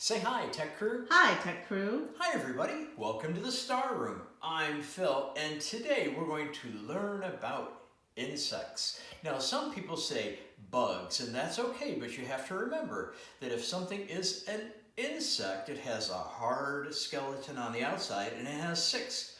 Say hi, Tech Crew. Hi, Tech Crew. Hi, everybody. Welcome to the Star Room. I'm Phil, and today we're going to learn about insects. Now, some people say bugs, and that's okay, but you have to remember that if something is an insect, it has a hard skeleton on the outside, and it has six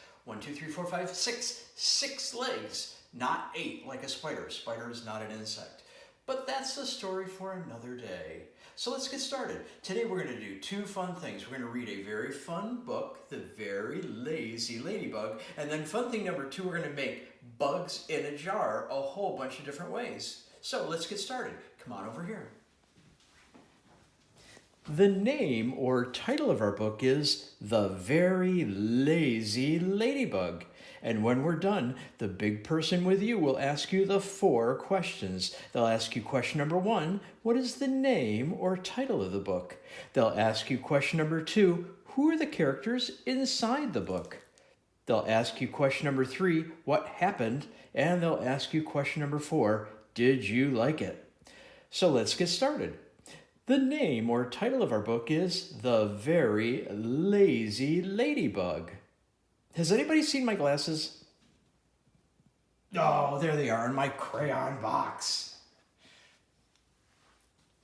legs, not 8 like a spider. A spider is not an insect. But that's a story for another day. So let's get started. Today we're going to do 2 fun things. We're going to read a very fun book, The Very Lazy Ladybug, and then fun thing number 2, we're going to make bugs in a jar a whole bunch of different ways. So let's get started. Come on over here. The name or title of our book is The Very Lazy Ladybug. And when we're done, the big person with you will ask you the 4 questions. They'll ask you question number 1, what is the name or title of the book? They'll ask you question number 2, who are the characters inside the book? They'll ask you question number 3, what happened? And they'll ask you question number 4, did you like it? So let's get started. The name or title of our book is The Very Lazy Ladybug. Has anybody seen my glasses? Oh, there they are in my crayon box.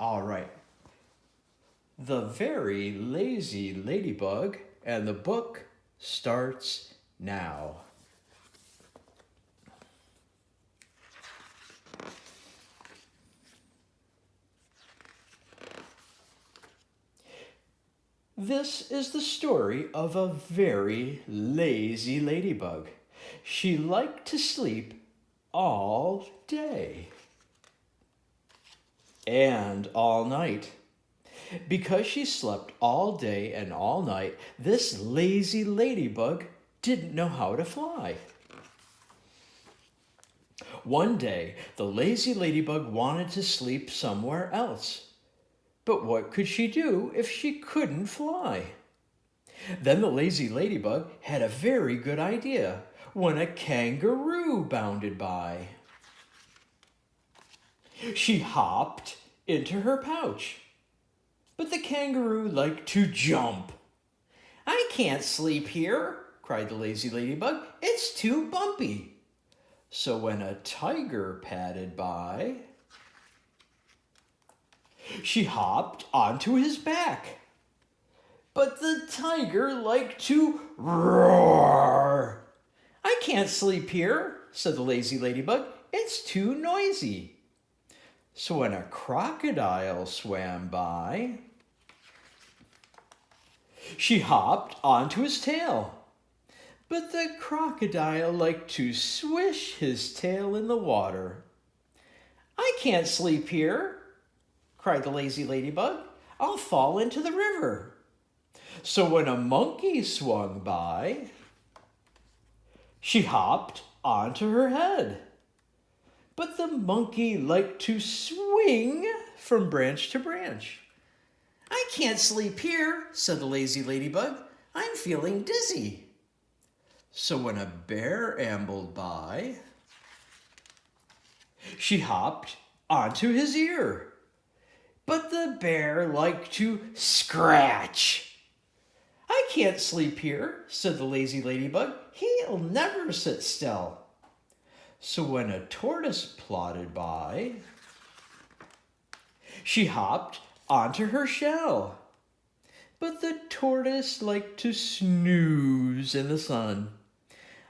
All right. The Very Lazy Ladybug, and the book starts now. This is the story of a very lazy ladybug. She liked to sleep all day and all night. Because she slept all day and all night, this lazy ladybug didn't know how to fly. One day, the lazy ladybug wanted to sleep somewhere else. But what could she do if she couldn't fly? Then the lazy ladybug had a very good idea when a kangaroo bounded by. She hopped into her pouch. But the kangaroo liked to jump. "I can't sleep here," cried the lazy ladybug. "It's too bumpy." So when a tiger padded by, she hopped onto his back. But the tiger liked to roar. "I can't sleep here," said the lazy ladybug. "It's too noisy." So when a crocodile swam by, she hopped onto his tail. But the crocodile liked to swish his tail in the water. "I can't sleep here," cried the lazy ladybug. "I'll fall into the river." So when a monkey swung by, she hopped onto her head. But the monkey liked to swing from branch to branch. "I can't sleep here," said the lazy ladybug. "I'm feeling dizzy." So when a bear ambled by, she hopped onto his ear. But the bear liked to scratch. "I can't sleep here," said the lazy ladybug. "He'll never sit still." So when a tortoise plodded by, she hopped onto her shell. But the tortoise liked to snooze in the sun.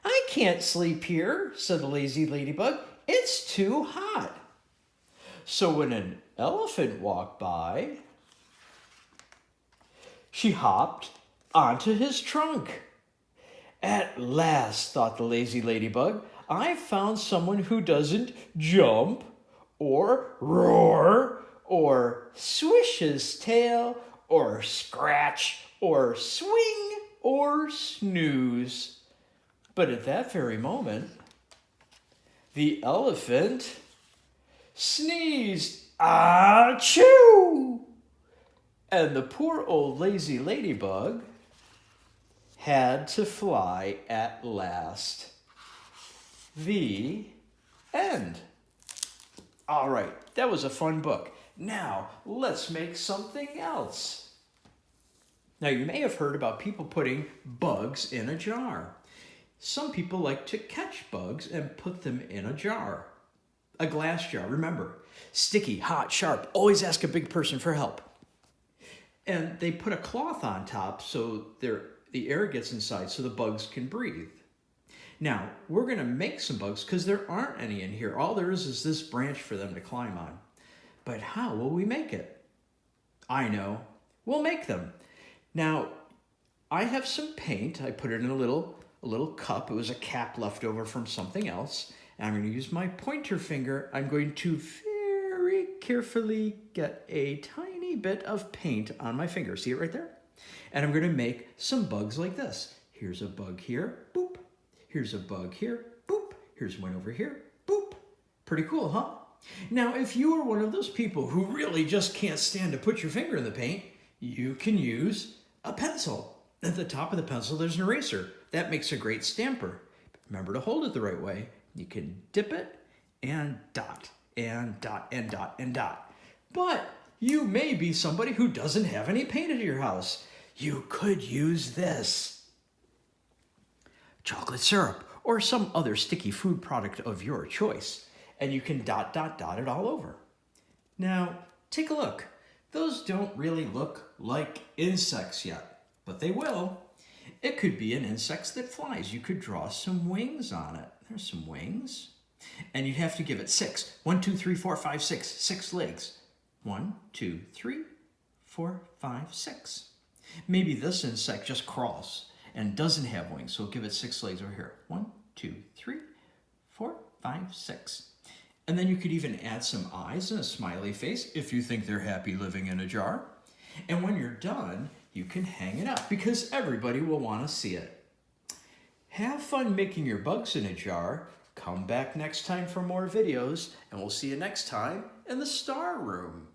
"I can't sleep here," said the lazy ladybug. "It's too hot." So when an elephant walked by, she hopped onto his trunk. "At last," thought the lazy ladybug, "I've found someone who doesn't jump or roar or swish his tail or scratch or swing or snooze." But at that very moment, the elephant sneezed, "Achoo!" And the poor old lazy ladybug had to fly at last. The end. All right, that was a fun book. Now, let's make something else. Now, you may have heard about people putting bugs in a jar. Some people like to catch bugs and put them in a jar. A glass jar, remember, sticky, hot, sharp, always ask a big person for help. And they put a cloth on top so the air gets inside so the bugs can breathe. Now, we're going to make some bugs because there aren't any in here. All there is this branch for them to climb on. But how will we make it? I know. We'll make them. Now, I have some paint. I put it in a little cup. It was a cap left over from something else. And I'm going to use my pointer finger. I'm going to very carefully get a tiny bit of paint on my finger. See it right there? And I'm going to make some bugs like this. Here's a bug here. Boop. Here's a bug here. Boop. Here's one over here. Boop. Pretty cool, huh? Now, if you are one of those people who really just can't stand to put your finger in the paint, you can use a pencil. At the top of the pencil, there's an eraser. That makes a great stamper. Remember to hold it the right way. You can dip it and dot, and dot, and dot, and dot. But you may be somebody who doesn't have any paint at your house. You could use this. Chocolate syrup or some other sticky food product of your choice. And you can dot, dot, dot it all over. Now, take a look. Those don't really look like insects yet, but they will. It could be an insect that flies. You could draw some wings on it. There's some wings. And you'd have to give it 6. 1, 2, 3, 4, 5, 6. 6 legs. 1, 2, 3, 4, 5, 6. Maybe this insect just crawls and doesn't have wings, so we'll give it 6 legs over here. 1, 2, 3, 4, 5, 6. And then you could even add some eyes and a smiley face if you think they're happy living in a jar. And when you're done, you can hang it up because everybody will want to see it. Have fun making your bugs in a jar. Come back next time for more videos, and we'll see you next time in the Star Room.